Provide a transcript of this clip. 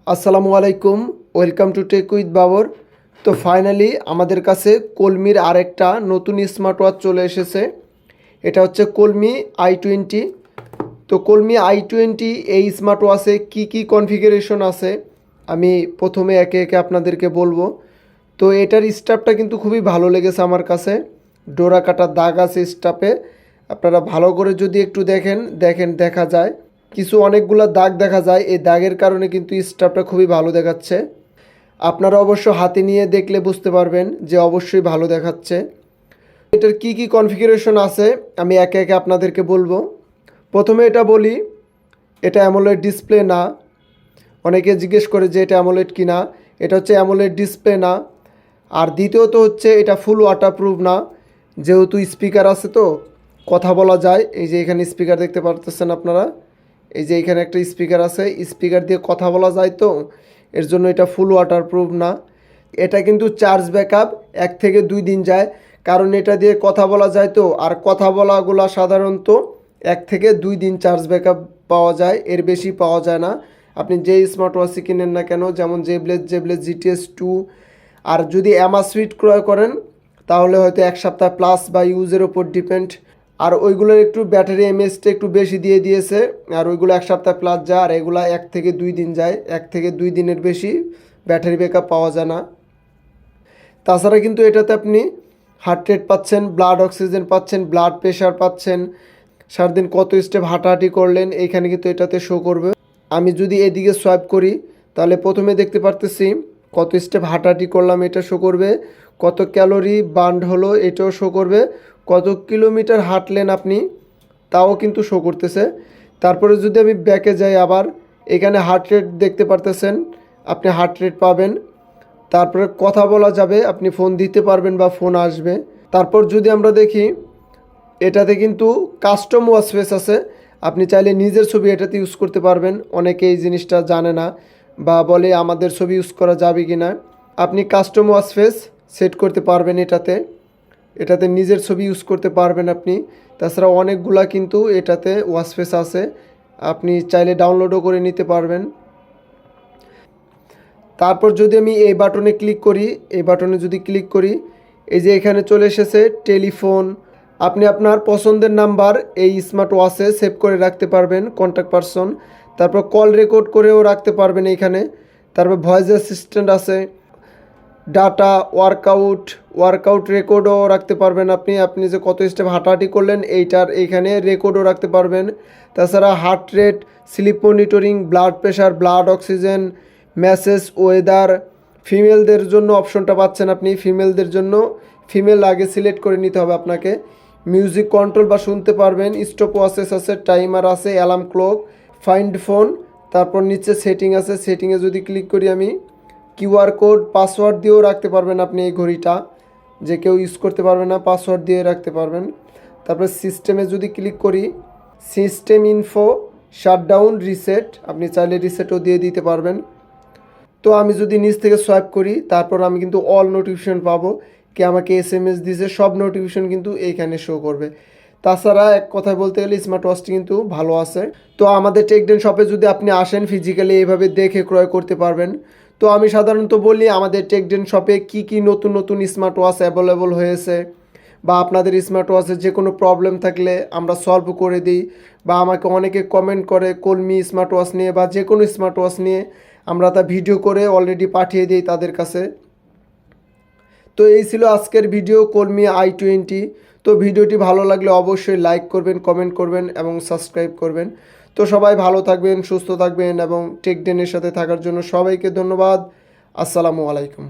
আসসালামু আলাইকুম, welcome to tech with Babar. তো ফাইনালি আমাদের কাছে কলমির আরেকটা নতুন স্মার্ট ওয়াচ চলে এসেছে। এটা হচ্ছে কলমি i20। তো কলমি i20 এই স্মার্ট ওয়াচে কী কনফিগারেশন আছে আমি প্রথমে একে একে আপনাদেরকে বলবো। তো এটার স্টাফটা কিন্তু খুবই ভালো লেগেছে আমার কাছে। ডোরা কাটার দাগ আছে স্টাফে, আপনারা ভালো করে যদি একটু দেখা যায় কিছু অনেকগুলো দাগ দেখা যায়। এই দাগের কারণে কিন্তু স্টাফটা খুবই ভালো দেখাচ্ছে। আপনারা অবশ্য হাতে নিয়ে দেখলে বুঝতে পারবেন যে অবশ্যই ভালো দেখাচ্ছে। এটার কি কনফিগারেশন আছে আমি একে একে আপনাদেরকে বলবো। প্রথমে এটা বলি, এটা অ্যামোলেড ডিসপ্লে না। অনেকে জিজ্ঞেস করে যে এটা অ্যামোলেড কি না। এটা হচ্ছে অ্যামোলেড ডিসপ্লে না। আর দ্বিতীয়ত হচ্ছে এটা ফুল ওয়াটারপ্রুফ না, যেহেতু স্পিকার আছে তো কথা বলা যায়। এই যে এখানে স্পিকার দেখতে পারতেছেন আপনারা, এই যে এখানে একটা স্পিকার আছে, স্পিকার দিয়ে কথা বলা যায়, তো এর জন্য এটা ফুল ওয়াটারপ্রুফ না। এটা কিন্তু চার্জ ব্যাকআপ 1 থেকে 2 দিন যায়, কারণ এটা দিয়ে কথা বলা যায় তো। আর কথা বলাগুলা সাধারণত 1 থেকে 2 দিন চার্জ ব্যাকআপ পাওয়া যায়, এর বেশি পাওয়া যায় না। আপনি যেই স্মার্ট ওয়াচই কিনেন না কেন, যেমন জেবলেস GTS 2, আর যদি অ্যামাসুইট ক্রয় করেন তাহলে হয়তো 1 সপ্তাহ প্লাস বা ইউজের ওপর ডিপেন্ড। আর ওইগুলোর একটু ব্যাটারি এমএএইচটা একটু বেশি দিয়ে দিয়েছে, আর ওইগুলো 1 সপ্তাহ প্লাস যায়, আর এগুলো 1 থেকে 2 দিন যায়। 1 থেকে 2 দিনের বেশি ব্যাটারি ব্যাকআপ পাওয়া যায় না। তাছাড়া কিন্তু এটাতে আপনি হার্ট রেট পাচ্ছেন, ব্লাড অক্সিজেন পাচ্ছেন, ব্লাড প্রেশার পাচ্ছেন, সারাদিন কত স্টেপ হাঁটাহাঁটি করলেন এইখানে কিন্তু এটাতে শো করবে। আমি যদি এদিকে সোয়াইপ করি তাহলে প্রথমে দেখতে পারতেছি কত স্টেপ হাঁটাহাঁটি করলাম এটা শো করবে, কত ক্যালোরি বার্ন হলো এটাও শো করবে, কত কিলোমিটার হাঁটলেন আপনি তাও কিন্তু শো করতেছে। তারপরে যদি আমি ব্যাকে যাই, আবার এখানে হার্ট রেট দেখতে পারতেছেন, আপনি হার্ট রেট পাবেন। তারপরে কথা বলা যাবে, আপনি ফোন দিতে পারবেন বা ফোন আসবে। তারপর যদি আমরা দেখি এটাতে কিন্তু কাস্টম ওয়াচ ফেস আছে, আপনি চাইলে নিজের ছবি এটাতে ইউজ করতে পারবেন। অনেকে এই জিনিসটা জানে না বা বলে আমাদের ছবি ইউজ করা যাবে কি না। আপনি কাস্টম ওয়াচ ফেস সেট করতে পারবেন এটাতে নিজের ছবি ইউজ করতে পারবেন আপনি। তাছাড়া অনেকগুলা কিন্তু এটাতে ওয়াচ ফেস আছে, আপনি চাইলে ডাউনলোডও করে নিতে পারবেন। তারপর যদি আমি এই বাটনে ক্লিক করি, এই বাটনে যদি ক্লিক করি, এই যে এখানে চলে এসেছে টেলিফোন। আপনি আপনার পছন্দের নাম্বার এই স্মার্ট ওয়াচে সেভ করে রাখতে পারবেন, কন্ট্যাক্ট পারসন। তারপর কল রেকর্ড করেও রাখতে পারবেন এইখানে। তারপর ভয়েস অ্যাসিস্ট্যান্ট আছে, ডাটা, ওয়ার্কআউট রেকর্ডও রাখতে পারবেন আপনি যে কত স্টেপ হাঁটাহাঁটি করলেন এইটার এইখানে রেকর্ডও রাখতে পারবেন। তাছাড়া heart rate, sleep monitoring, blood pressure, blood oxygen, message, weather. ফিমেলদের জন্য অপশনটা পাচ্ছেন আপনি, ফিমেলদের জন্য ফিমেল আগে সিলেক্ট করে নিতে হবে আপনাকে। মিউজিক কন্ট্রোল বা শুনতে পারবেন, স্টপ ওয়াচেস আছে, টাইমার আছে, অ্যালার্ম ক্লক, ফাইন্ড ফোন। তারপর নিচে সেটিং আছে, সেটিংয়ে যদি ক্লিক করি আমি, কিউআর কোড, পাসওয়ার্ড দিয়েও রাখতে পারবেন আপনি এই ঘড়িটা, যে কেউ ইউজ করতে পারবে না, পাসওয়ার্ড দিয়ে রাখতে পারবেন। তারপরে সিস্টেমে যদি ক্লিক করি, সিস্টেম ইনফো, শাটডাউন, রিসেট, আপনি চাইলে রিসেটও দিয়ে দিতে পারবেন। তো আমি যদি নিচ থেকে সোয়াইপ করি তারপর আমি কিন্তু অল নোটিফিকেশন পাবো, কে আমাকে SMS দিয়েছে, সব নোটিফিকেশন কিন্তু এইখানে শো করবে। তাছাড়া এক কথায় বলতে গেলে স্মার্ট ওয়াচটি কিন্তু ভালো আছে। তো আমাদের টেকডেন শপে যদি আপনি আসেন ফিজিক্যালি এইভাবে দেখে ক্রয় করতে পারবেন। তো আমি সাধারণত বলি আমাদের টেকডেন শপে কি নতুন স্মার্ট ওয়াচ অ্যাভেলেবল হয়েছে, বা আপনাদের স্মার্ট ওয়াচের যে কোনো প্রবলেম থাকলে আমরা সলভ করে দিই, বা আমাকে অনেকে কমেন্ট করে কলমি স্মার্ট ওয়াচ নিয়ে বা যে কোনো স্মার্ট ওয়াচ নিয়ে, আমরা তা ভিডিও করে অলরেডি পাঠিয়ে দিই তাদের কাছে। তো এই ছিল আজকের ভিডিও কলমি i20। তো ভিডিওটি ভালো লাগলে অবশ্যই লাইক করবেন, কমেন্ট করবেন এবং সাবস্ক্রাইব করবেন। তো সবাই ভালো থাকবেন, সুস্থ থাকবেন এবং টেকডেনের সাথে থাকার জন্য সবাইকে ধন্যবাদ। আসসালামু আলাইকুম।